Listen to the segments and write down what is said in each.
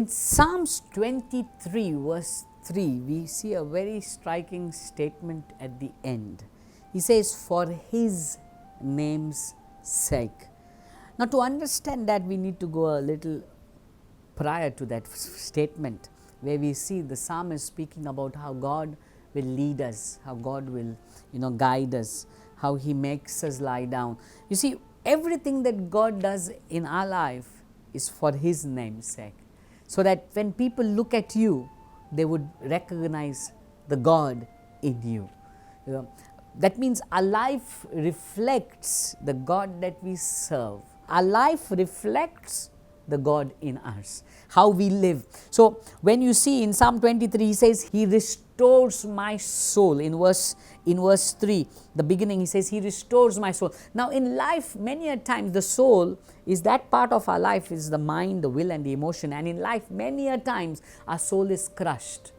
In Psalms 23 verse 3, we see a very striking statement at the end. He says, for his name's sake. Now, to understand that, we need to go a little prior to that statement, where we see the psalmist speaking about how God will lead us, how God will guide us, how he makes us lie down. You see, everything that God does in our life is for his name's sake, so that when people look at you, they would recognize the God in you. That means our life reflects the God that we serve. Our life reflects the God in us, how we live. So when you see in Psalm 23, he says, he restores my soul. In verse 3, the beginning, he says, he restores my soul. Now in life, many a times the soul is that part of our life, is the mind, the will and the emotion. And in life, many a times our soul is crushed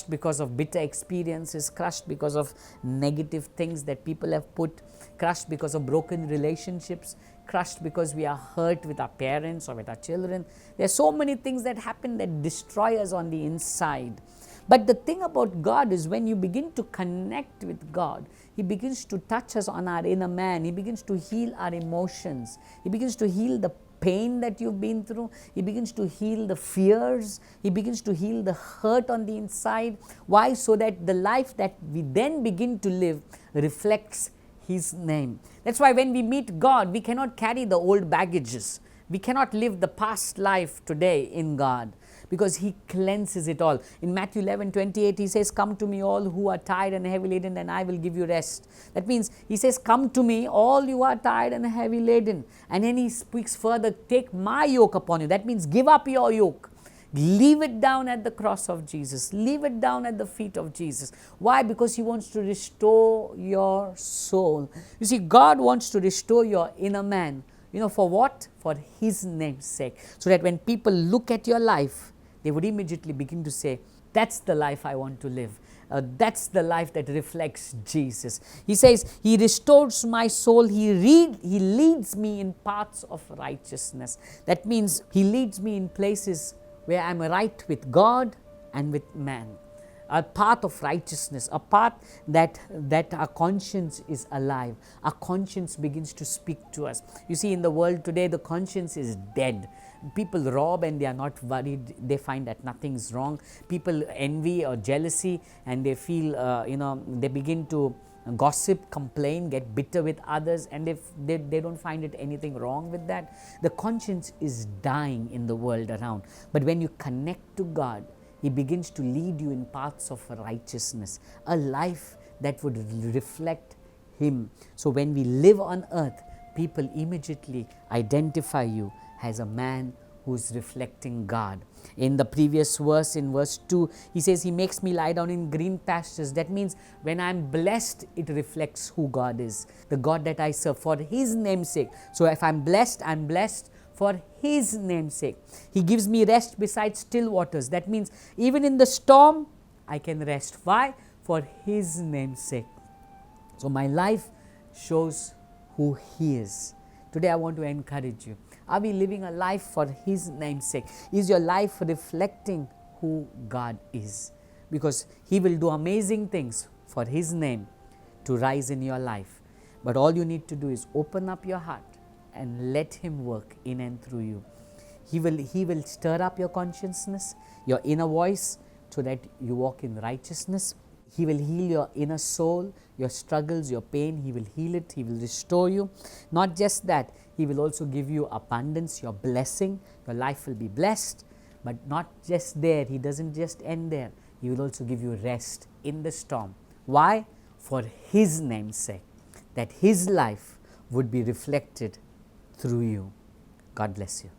because of bitter experiences, crushed because of negative things that people have put, crushed because of broken relationships, crushed because we are hurt with our parents or with our children. There are so many things that happen that destroy us on the inside. But the thing about God is, when you begin to connect with God, he begins to touch us on our inner man. He begins to heal our emotions. He begins to heal the pain that you've been through. He begins to heal the fears. He begins to heal the hurt on the inside. Why? So that the life that we then begin to live reflects his name. That's why when we meet God, we cannot carry the old baggages. We cannot live the past life today in God, because he cleanses it all. In Matthew 11:28, he says, come to me all who are tired and heavy laden, and I will give you rest. That means he says, come to me all you are tired and heavy laden. And then he speaks further, take my yoke upon you. That means give up your yoke. Leave it down at the cross of Jesus. Leave it down at the feet of Jesus. Why? Because he wants to restore your soul. You see, God wants to restore your inner man. For what? For his name's sake. So that when people look at your life, they would immediately begin to say, that's the life I want to live. That's the life that reflects Jesus. He says, he restores my soul. He leads me in paths of righteousness. That means he leads me in places where I'm right with God and with man. A path of righteousness, a path that our conscience is alive. Our conscience begins to speak to us. You see, in the world today, the conscience is dead. People rob and they are not worried. They find that nothing is wrong. People envy or jealousy, and they feel, they begin to gossip, complain, get bitter with others, and they don't find it anything wrong with that. The conscience is dying in the world around. But when you connect to God, he begins to lead you in paths of righteousness, a life that would reflect him. So when we live on earth, people immediately identify you as a man who is reflecting God. In the previous verse, in verse 2, he says, he makes me lie down in green pastures. That means when I'm blessed, it reflects who God is, the God that I serve, for his name's sake. So if I'm blessed for his name's sake. He gives me rest beside still waters. That means even in the storm, I can rest. Why? For his name's sake. So my life shows who he is. Today I want to encourage you. Are we living a life for his name's sake? Is your life reflecting who God is? Because he will do amazing things for his name to rise in your life. But all you need to do is open up your heart and let him work in and through you. He will stir up your consciousness, your inner voice, so that you walk in righteousness. He will heal your inner soul, your struggles, your pain. He will heal it. He will restore you. Not just that, he will also give you abundance, your blessing. Your life will be blessed. But not just there. He doesn't just end there. He will also give you rest in the storm. Why? For his name's sake, that his life would be reflected through you. God bless you.